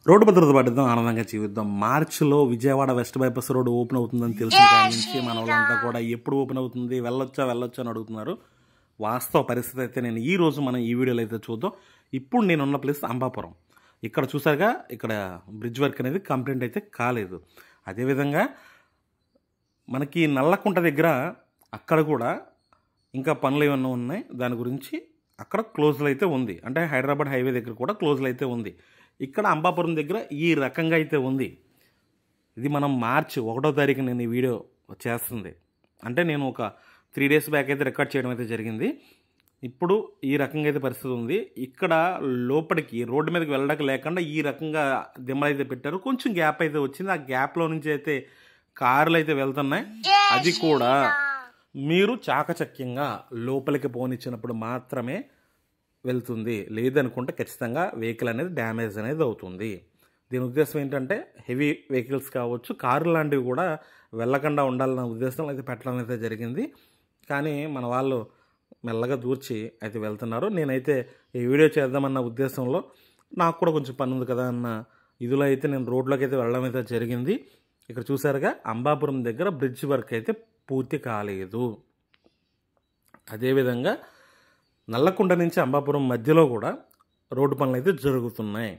Road భద్రత పడిద్దాం, ఆనందంగా జీవిద్దాం. మార్చిలో Vijayawada west bypass road open అవుతుందని తెలిసిన కాడి నుంచి మన వాళ్ళంతా కూడా ఎప్పుడు ఓపెన్ అవుతుంది, వెళ్ళొచ్చా అని అడుగుతున్నారు. వాస్తవ పరిస్థితి అయితే నేను ఈ రోజు మనం ఈ వీడియోలో అయితే చూద్దాం. ఇప్పుడు నేనున్న ప్లేస్ అంబాపురం. ఇక్కడ చూసారుగా, ఇక్కడ బ్రిడ్జ్ వర్క్ అనేది కంప్లీట్ అయితే కాలేదు. అదేవిధంగా మనకి నల్లకుంట దగ్గర అక్కడ కూడా ఇంకా పనులు ఏమన్నా ఉన్నాయి. దాని గురించి అక్కడ క్లోజ్లో అయితే ఉంది. అంటే హైదరాబాద్ హైవే దగ్గర కూడా క్లోజ్లో అయితే ఉంది. ఇక్కడ అంబాపురం దగ్గర ఈ రకంగా అయితే ఉంది. ఇది మనం మార్చి 1వ తారీఖు నేను ఈ వీడియో చేస్తుంది. అంటే నేను ఒక 3 days బ్యాక్ అయితే రికార్డ్ చేయడం అయితే జరిగింది. ఇప్పుడు ఈ రకంగా అయితే పరిస్థితి ఉంది. ఇక్కడ లోపలికి రోడ్డు మీదకి వెళ్ళడానికి లేకుండా ఈ రకంగా దిమ్మలు అయితే పెట్టారు. కొంచెం గ్యాప్ అయితే వచ్చింది. ఆ గ్యాప్లో నుంచి అయితే కార్లు అయితే వెళ్తున్నాయి. అది కూడా మీరు చాకచక్యంగా లోపలికి పోనిచ్చినప్పుడు మాత్రమే వెళ్తుంది. లేదనుకుంటే ఖచ్చితంగా వెహికల్ అనేది డ్యామేజ్ అనేది అవుతుంది. దీని ఉద్దేశం ఏంటంటే హెవీ వెహికల్స్ కావచ్చు, కార్లు లాంటివి కూడా వెళ్ళకుండా ఉండాలన్న ఉద్దేశంలో అయితే పెట్టడం అయితే జరిగింది. కానీ మన వాళ్ళు మెల్లగా దూర్చి అయితే వెళ్తున్నారు. నేనైతే ఈ వీడియో చేద్దామన్న ఉద్దేశంలో నాకు కూడా కొంచెం పని ఉంది కదా అన్న ఇదిలో అయితే నేను రోడ్లోకి అయితే వెళ్ళడం అయితే జరిగింది. ఇక్కడ చూసారుగా, అంబాపురం దగ్గర బ్రిడ్జ్ వర్క్ అయితే పూర్తి కాలేదు. అదేవిధంగా నల్లకుంట నుంచి అంబాపురం మధ్యలో కూడా రోడ్డు పనులు అయితే జరుగుతున్నాయి.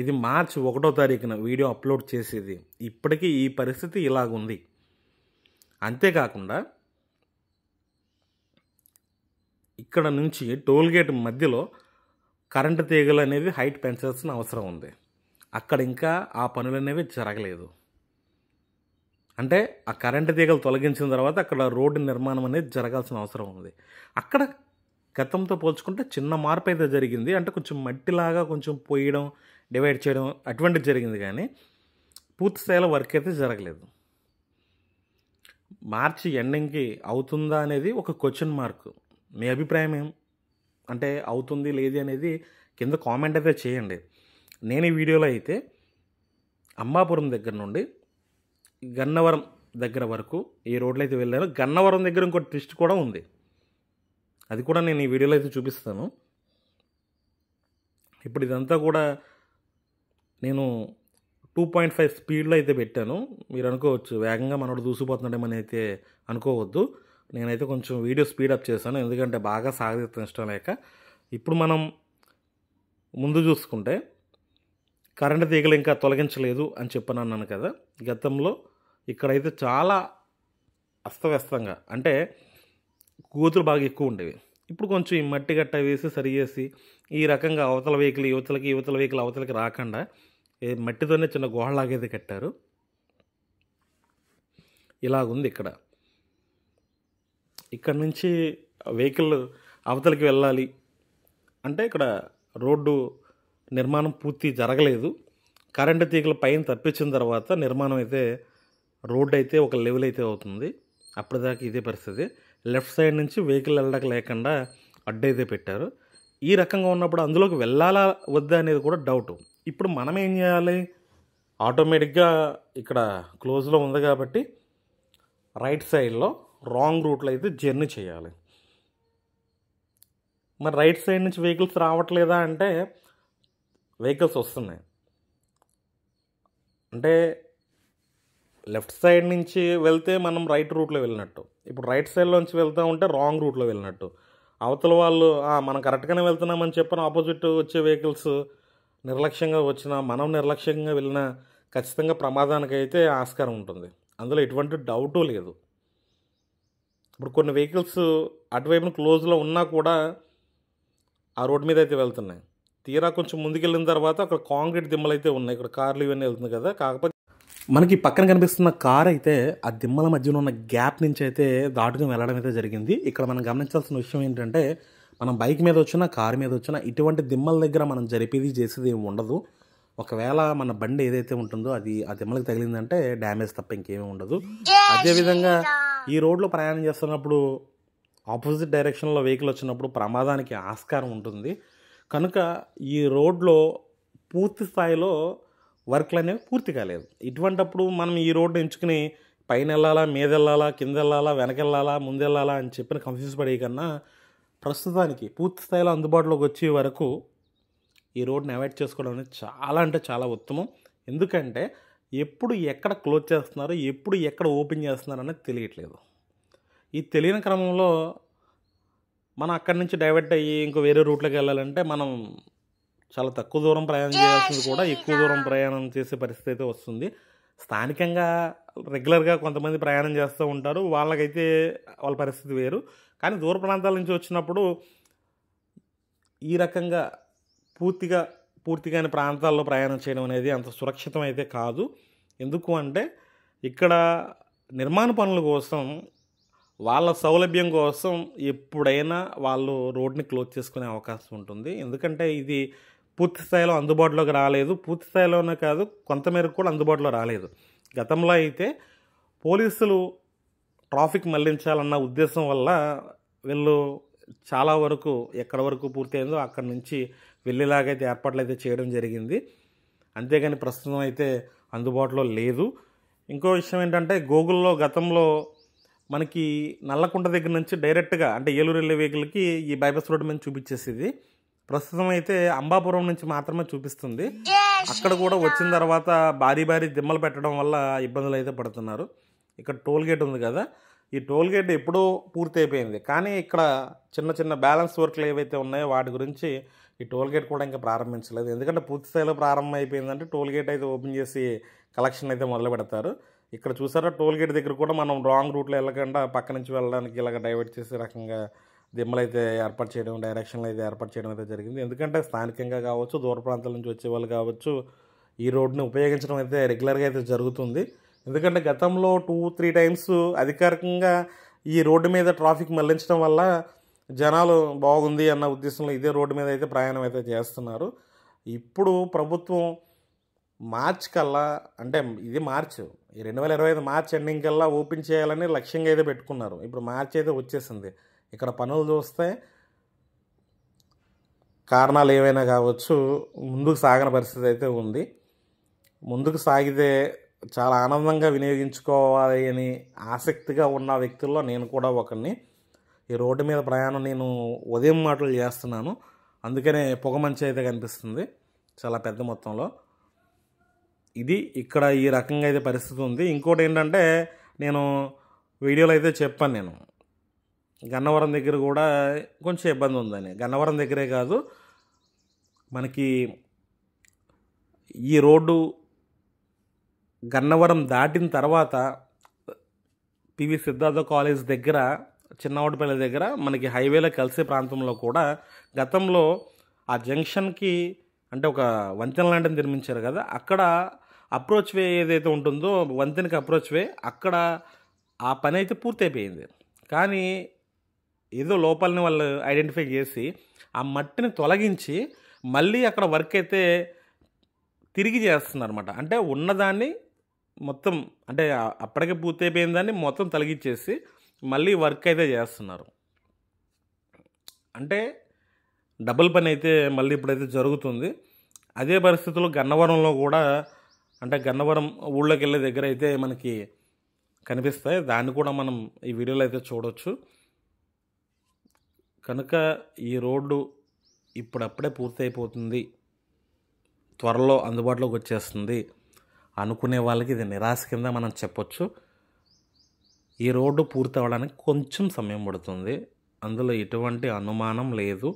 ఇది మార్చి 1వ తారీఖున వీడియో అప్లోడ్ చేసేది. ఇప్పటికీ ఈ పరిస్థితి ఇలాగుంది. అంతేకాకుండా ఇక్కడ నుంచి టోల్గేట్ మధ్యలో కరెంటు తీగలు అనేది హైట్ పెంచాల్సిన అవసరం ఉంది. అక్కడ ఇంకా ఆ పనులు అనేవి జరగలేదు. అంటే ఆ కరెంటు తీగలు తొలగించిన తర్వాత అక్కడ రోడ్డు నిర్మాణం అనేది జరగాల్సిన అవసరం ఉంది. అక్కడ గతంతో పోల్చుకుంటే చిన్న మార్పు అయితే జరిగింది. అంటే కొంచెం మట్టిలాగా కొంచెం పోయడం, డివైడ్ చేయడం అటువంటిది జరిగింది. కానీ పూర్తి స్థాయిలో వర్క్ అయితే జరగలేదు. మార్చి ఎండింగ్కి అవుతుందా అనేది ఒక క్వశ్చన్ మార్క్. మీ అభిప్రాయం ఏం? అంటే అవుతుంది లేది అనేది కింద కామెంట్ అయితే చేయండి. నేను ఈ వీడియోలో అయితే అంబాపురం దగ్గర నుండి గన్నవరం దగ్గర వరకు ఈ రోడ్లు అయితే వెళ్ళాను. గన్నవరం దగ్గర ఇంకో ట్విస్ట్ కూడా ఉంది. అది కూడా నేను ఈ వీడియోలో అయితే చూపిస్తాను. ఇప్పుడు ఇదంతా కూడా నేను 2.5 స్పీడ్లో అయితే పెట్టాను. మీరు అనుకోవచ్చు వేగంగా మనోడు దూసిపోతున్నాడేమని అయితే అనుకోవద్దు. నేనైతే కొంచెం వీడియో స్పీడప్ చేశాను, ఎందుకంటే బాగా సాగదీయడం ఇష్టం లేక. ఇప్పుడు మనం ముందు చూసుకుంటే కరెంటు తీగలు ఇంకా తొలగించలేదు అని చెప్పని అన్నాను కదా. గతంలో ఇక్కడైతే చాలా అస్తవ్యస్తంగా, అంటే గోతులు బాగా ఎక్కువ ఉండేవి. ఇప్పుడు కొంచెం ఈ మట్టి గట్ట వేసి సరి చేసి ఈ రకంగా అవతల వెహికల్ యువతల వెహికల్ అవతలకి రాకుండా మట్టితోనే చిన్న గుహలాగైతే కట్టారు. ఇలాగుంది ఇక్కడ. ఇక్కడ నుంచి వెహికల్ అవతలకి వెళ్ళాలి అంటే ఇక్కడ రోడ్డు నిర్మాణం పూర్తి జరగలేదు. కరెంటు తీగల పైన తప్పించిన తర్వాత నిర్మాణం అయితే రోడ్డు అయితే ఒక లెవెల్ అయితే అవుతుంది. అప్పటిదాకా ఇదే పరిస్థితి. లెఫ్ట్ సైడ్ నుంచి వెహికల్ వెళ్ళడానికి లేకుండా అడ్డైతే పెట్టారు. ఈ రకంగా ఉన్నప్పుడు అందులోకి వెళ్ళాలా వద్దా అనేది కూడా డౌట్. ఇప్పుడు మనం ఏం చేయాలి? ఆటోమేటిక్గా ఇక్కడ క్లోజ్లో ఉంది కాబట్టి రైట్ సైడ్లో రాంగ్ రూట్లో అయితే జర్నీ చేయాలి. మరి రైట్ సైడ్ నుంచి వెహికల్స్ రావట్లేదా అంటే వెహికల్స్ వస్తున్నాయి. అంటే లెఫ్ట్ సైడ్ నుంచి వెళ్తే మనం రైట్ రూట్లో వెళ్ళినట్టు, ఇప్పుడు రైట్ సైడ్లో నుంచి వెళ్తూ ఉంటే రాంగ్ రూట్లో వెళ్ళినట్టు. అవతల వాళ్ళు మనం కరెక్ట్గానే వెళ్తున్నామని చెప్పిన ఆపోజిట్ వచ్చే వెహికల్స్ నిర్లక్ష్యంగా వచ్చినా, మనం నిర్లక్ష్యంగా వెళ్ళినా ఖచ్చితంగా ప్రమాదానికి అయితే ఆస్కారం ఉంటుంది. అందులో ఎటువంటి డౌటు లేదు. ఇప్పుడు కొన్ని వెహికల్స్ అటువైపున క్లోజ్లో ఉన్నా కూడా ఆ రోడ్డు మీద అయితే వెళ్తున్నాయి. తీరా కొంచెం ముందుకెళ్ళిన తర్వాత అక్కడ కాంక్రీట్ దిమ్మలు అయితే ఉన్నాయి. ఇక్కడ కార్లు ఇవన్నీ వెళ్తుంది కదా. కాకపోతే మనకి పక్కన కనిపిస్తున్న కార్ అయితే ఆ దిమ్మల మధ్యలో ఉన్న గ్యాప్ నుంచి అయితే దాటుకుని వెళ్ళడం అయితే జరిగింది. ఇక్కడ మనం గమనించాల్సిన విషయం ఏంటంటే, మనం బైక్ మీద వచ్చినా కారు మీద వచ్చినా ఇటువంటి దిమ్మల దగ్గర మనం జరిపేది చేసేది ఏమి ఉండదు. ఒకవేళ మన బండి ఏదైతే ఉంటుందో అది ఆ దిమ్మలకు తగిలిందంటే డ్యామేజ్ తప్ప ఇంకేమీ ఉండదు. అదేవిధంగా ఈ రోడ్లో ప్రయాణం చేస్తున్నప్పుడు ఆపోజిట్ డైరెక్షన్లో వెహికల్ వచ్చినప్పుడు ప్రమాదానికి ఆస్కారం ఉంటుంది. కనుక ఈ రోడ్లో పూర్తి స్థాయిలో వర్క్లు అనేవి పూర్తి కాలేదు. ఇటువంటప్పుడు మనం ఈ రోడ్డు ఎంచుకుని పైన వెళ్ళాలా, మీద వెళ్ళాలా, కింద వెళ్ళాలా, వెనకెళ్ళాలా, ముందెళ్ళాలా అని చెప్పిన కన్ఫ్యూజ్ పడే కన్నా ప్రస్తుతానికి పూర్తి స్థాయిలో అందుబాటులోకి వచ్చే వరకు ఈ రోడ్ని అవాయిడ్ చేసుకోవడం అనేది చాలా అంటే చాలా ఉత్తమం. ఎందుకంటే ఎప్పుడు ఎక్కడ క్లోజ్ చేస్తున్నారు, ఎప్పుడు ఎక్కడ ఓపెన్ చేస్తున్నారు అనేది తెలియట్లేదు. ఈ తెలియని క్రమంలో మనం అక్కడి నుంచి డైవర్ట్ అయ్యి ఇంకో వేరే రూట్లోకి వెళ్ళాలంటే మనం చాలా తక్కువ దూరం ప్రయాణం చేయాల్సింది కూడా ఎక్కువ దూరం ప్రయాణం చేసే పరిస్థితి అయితే వస్తుంది. స్థానికంగా రెగ్యులర్గా కొంతమంది ప్రయాణం చేస్తూ ఉంటారు, వాళ్ళకైతే వాళ్ళ పరిస్థితి వేరు. కానీ దూర ప్రాంతాల నుంచి వచ్చినప్పుడు ఈ రకంగా పూర్తిగాని ప్రాంతాల్లో ప్రయాణం చేయడం అనేది అంత సురక్షితం అయితే కాదు. ఎందుకు అంటే ఇక్కడ నిర్మాణ పనుల కోసం, వాళ్ళ సౌలభ్యం కోసం ఎప్పుడైనా వాళ్ళు రోడ్ని క్లోజ్ చేసుకునే అవకాశం ఉంటుంది. ఎందుకంటే ఇది పూర్తి స్థాయిలో అందుబాటులోకి రాలేదు. పూర్తి స్థాయిలోనే కాదు, కొంతమేరకు కూడా అందుబాటులో రాలేదు. గతంలో అయితే పోలీసులు ట్రాఫిక్ మళ్లించాలన్న ఉద్దేశం వల్ల వీళ్ళు చాలా వరకు ఎక్కడి వరకు పూర్తి అయిందో అక్కడి నుంచి వెళ్ళేలాగైతే ఏర్పాట్లు అయితే చేయడం జరిగింది. అంతేగాని ప్రస్తుతం అయితే అందుబాటులో లేదు. ఇంకో విషయం ఏంటంటే గూగుల్లో గతంలో మనకి నల్లకుంట దగ్గర నుంచి డైరెక్ట్గా అంటే ఏలూరు వెళ్ళే వెహికల్కి ఈ బైపాస్ రోడ్డు మీద చూపించేసేది. ప్రస్తుతం అయితే అంబాపురం నుంచి మాత్రమే చూపిస్తుంది. అక్కడ కూడా వచ్చిన తర్వాత భారీ దిమ్మలు పెట్టడం వల్ల ఇబ్బందులు అయితే పడుతున్నారు. ఇక్కడ టోల్ గేట్ ఉంది కదా, ఈ టోల్ గేట్ ఎప్పుడూ పూర్తి అయిపోయింది. కానీ ఇక్కడ చిన్న బ్యాలెన్స్ వర్క్లు ఏవైతే ఉన్నాయో వాటి గురించి ఈ టోల్ గేట్ కూడా ఇంకా ప్రారంభించలేదు. ఎందుకంటే పూర్తి స్థాయిలో ప్రారంభం అయిపోయిందంటే టోల్ గేట్ అయితే ఓపెన్ చేసి కలెక్షన్ అయితే మొదలు పెడతారు. ఇక్కడ చూసారా, టోల్ గేట్ దగ్గర కూడా మనం రాంగ్ రూట్లో వెళ్ళకుండా పక్క నుంచి వెళ్ళడానికి ఇలాగ డైవర్ట్ చేసే రకంగా దిమ్మలు అయితే ఏర్పాటు చేయడం, డైరెక్షన్లు అయితే ఏర్పాటు చేయడం అయితే జరిగింది. ఎందుకంటే స్థానికంగా కావచ్చు, దూర ప్రాంతాల నుంచి వచ్చే వాళ్ళు కావచ్చు, ఈ రోడ్ని ఉపయోగించడం అయితే రెగ్యులర్గా అయితే జరుగుతుంది. ఎందుకంటే గతంలో 2-3 టైమ్స్ అధికారికంగా ఈ రోడ్డు మీద ట్రాఫిక్ మళ్లించడం వల్ల జనాలు బాగుంది అన్న ఉద్దేశంలో ఇదే రోడ్డు మీద అయితే ప్రయాణం అయితే చేస్తున్నారు. ఇప్పుడు ప్రభుత్వం మార్చ్ కల్లా, అంటే ఇది మార్చ్, ఈ 2025 మార్చ్ ఎండింగ్ కల్లా ఓపెన్ చేయాలని లక్ష్యంగా అయితే పెట్టుకున్నారు. ఇప్పుడు మార్చ్ అయితే వచ్చేసింది. ఇక్కడ పనులు చూస్తే కారణాలు ఏవైనా కావచ్చు, ముందుకు సాగని పరిస్థితి అయితే ఉంది. ముందుకు సాగితే చాలా ఆనందంగా వినియోగించుకోవాలి అని ఆసక్తిగా ఉన్న వ్యక్తుల్లో నేను కూడా ఒకరిని. ఈ రోడ్డు మీద ప్రయాణం నేను ఉదయం మాటలు చేస్తున్నాను, అందుకనే పొగమంచు అయితే కనిపిస్తుంది చాలా పెద్ద మొత్తంలో. ఇది ఇక్కడ ఈ రకంగా అయితే పరిస్థితి ఉంది. ఇంకోటి ఏంటంటే నేను వీడియోలో అయితే చెప్పాను, నేను గన్నవరం దగ్గర కూడా కొంచెం ఇబ్బంది ఉందని. గన్నవరం దగ్గరే కాదు, మనకి ఈ రోడ్డు గన్నవరం దాటిన తర్వాత పివి సిద్ధార్థ కాలేజ్ దగ్గర, చిన్నవాడిపల్లి దగ్గర మనకి హైవేలో కలిసే ప్రాంతంలో కూడా గతంలో ఆ జంక్షన్కి అంటే ఒక వంతెన లాంటిని నిర్మించారు కదా, అక్కడ అప్రోచ్ వే ఏదైతే ఉంటుందో వంతెనకి అప్రోచ్ వే, అక్కడ ఆ పని అయితే పూర్తయిపోయింది. కానీ ఏదో లోపాలని వాళ్ళు ఐడెంటిఫై చేసి ఆ మట్టిని తొలగించి మళ్ళీ అక్కడ వర్క్ అయితే తిరిగి చేస్తున్నారు అనమాట. అంటే ఉన్నదాన్ని మొత్తం, అంటే అప్పటికే పూర్తయిపోయిన దాన్ని మొత్తం తొలగించేసి మళ్ళీ వర్క్ అయితే చేస్తున్నారు. అంటే డబుల్ పని అయితే మళ్ళీ ఇప్పుడైతే జరుగుతుంది. అదే పరిస్థితుల్లో గన్నవరంలో కూడా, అంటే గన్నవరం ఊళ్ళోకి వెళ్ళే దగ్గర అయితే మనకి కనిపిస్తాయి. దాన్ని కూడా మనం ఈ వీడియోలో అయితే చూడవచ్చు. కనుక ఈ రోడ్డు ఇప్పుడప్పుడే పూర్తయిపోతుంది, త్వరలో అందుబాటులోకి వచ్చేస్తుంది అనుకునే వాళ్ళకి ఇది నిరాశ కింద మనం చెప్పొచ్చు. ఈ రోడ్డు పూర్తి అవ్వడానికి కొంచెం సమయం పడుతుంది, అందులో ఎటువంటి అనుమానం లేదు.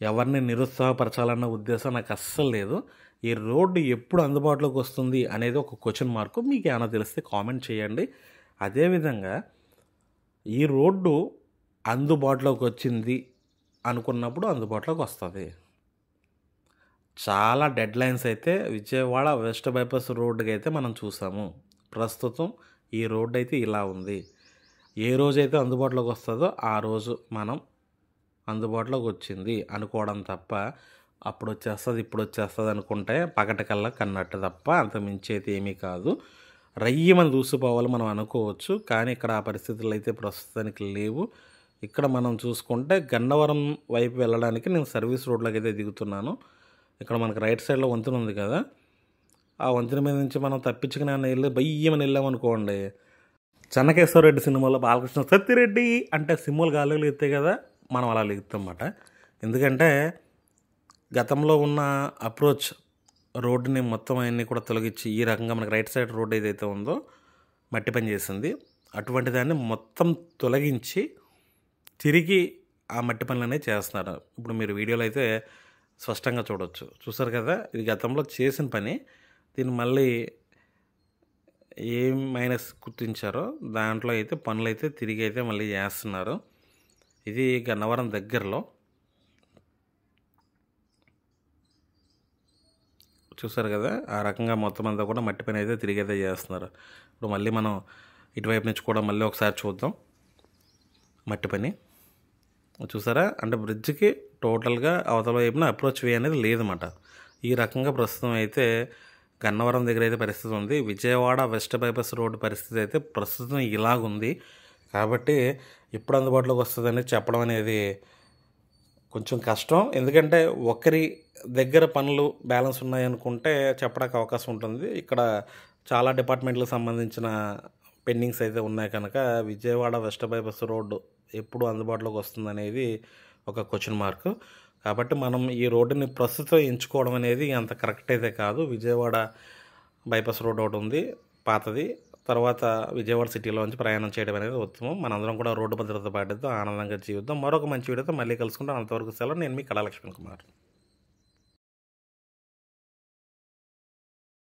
ఎవరిని నిరుత్సాహపరచాలన్న ఉద్దేశం నాకు అస్సలు లేదు. ఈ రోడ్డు ఎప్పుడు అందుబాటులోకి వస్తుంది అనేది ఒక క్వశ్చన్ మార్కు. మీకు ఏమైనా తెలిస్తే కామెంట్ చేయండి. అదేవిధంగా ఈ రోడ్డు అందుబాటులోకి వచ్చింది అనుకున్నప్పుడు అందుబాటులోకి వస్తుంది. చాలా డెడ్ లైన్స్ అయితే విజయవాడ వెస్ట్ బైపాస్ రోడ్డుకి అయితే మనం చూసాము. ప్రస్తుతం ఈ రోడ్డు అయితే ఇలా ఉంది. ఏ రోజైతే అందుబాటులోకి వస్తుందో ఆ రోజు మనం అందుబాటులోకి వచ్చింది అనుకోవడం తప్ప, అప్పుడు వచ్చేస్తుంది ఇప్పుడు వచ్చేస్తుంది అనుకుంటే పగటికల్లా కన్నట్టు తప్ప అంత మించి అయితే ఏమీ కాదు. రయ్యమని దూసిపోవాలి మనం అనుకోవచ్చు, కానీ ఇక్కడ ఆ పరిస్థితులు అయితే ప్రస్తుతానికి లేవు. ఇక్కడ మనం చూసుకుంటే గన్నవరం వైపు వెళ్ళడానికి నేను సర్వీస్ రోడ్లోకి అయితే దిగుతున్నాను. ఇక్కడ మనకు రైట్ సైడ్లో వంతెన ఉంది కదా, ఆ వంతెన మీద నుంచి మనం తప్పించుకుని వెళ్ళి బయ్యమని వెళ్ళామనుకోండి, చెన్నకేశ్వరరెడ్డి సినిమాలో బాలకృష్ణ సత్తిరెడ్డి అంటే సింహలు గాలిలో ఎత్తాయి కదా, మనం అలా లెగుతాం అన్నమాట. ఎందుకంటే గతంలో ఉన్న అప్రోచ్ రోడ్డుని మొత్తం అన్నీ కూడా తొలగించి ఈ రకంగా మనకి రైట్ సైడ్ రోడ్ ఏదైతే ఉందో మట్టి పని చేసింది, అటువంటి దాన్ని మొత్తం తొలగించి తిరిగి ఆ మట్టి పనులు అనేవి చేస్తున్నారు. ఇప్పుడు మీరు వీడియోలో అయితే స్పష్టంగా చూసారు కదా, ఇది గతంలో చేసిన పని. దీన్ని మళ్ళీ ఏం మైనస్ గుర్తించారో దాంట్లో అయితే పనులు అయితే తిరిగి అయితే మళ్ళీ చేస్తున్నారు. ఇది గన్నవరం దగ్గరలో చూసారు కదా, ఆ రకంగా మొత్తం అంతా కూడా మట్టి పని అయితే తిరిగి అయితే చేస్తున్నారు. ఇప్పుడు మళ్ళీ మనం ఇటువైపు నుంచి కూడా మళ్ళీ ఒకసారి చూద్దాం మట్టి పని. చూసారా, అంటే బ్రిడ్జ్కి టోటల్గా అవతల వైపున అప్రోచ్ వే అనేది లేదన్నమాట. ఈ రకంగా ప్రస్తుతం అయితే గన్నవరం దగ్గర అయితే పరిస్థితి ఉంది. విజయవాడ వెస్ట్ బైపాస్ రోడ్డు పరిస్థితి అయితే ప్రస్తుతం ఇలాగుంది. కాబట్టి ఎప్పుడు అందుబాటులోకి వస్తుందని చెప్పడం అనేది కొంచెం కష్టం. ఎందుకంటే ఒకరి దగ్గర పనులు బ్యాలెన్స్ ఉన్నాయనుకుంటే చెప్పడానికి అవకాశం ఉంటుంది. ఇక్కడ చాలా డిపార్ట్మెంట్లకు సంబంధించిన పెండింగ్స్ అయితే ఉన్నాయి కనుక విజయవాడ వెస్ట్ బైపాస్ రోడ్డు ఎప్పుడు అందుబాటులోకి వస్తుందనేది ఒక క్వశ్చన్ మార్క్. కాబట్టి మనం ఈ రోడ్డుని ప్రస్తుతం ఎంచుకోవడం అనేది అంత కరెక్ట్ అయితే కాదు. విజయవాడ బైపాస్ రోడ్ ఒకటి ఉంది పాతది, తర్వాత విజయవాడ సిటీలోంచి ప్రయాణం చేయడం అనేది ఉత్తమం. మనందరం కూడా రోడ్డు భద్రత పాటిద్దాం, ఆనందంగా జీవిద్దాం. మరొక మంచి వీడియోతో మళ్ళీ కలుసుకుంటాం. అంతవరకు సెలవు. నేను మీ కళా లక్ష్మణ్ కుమార్.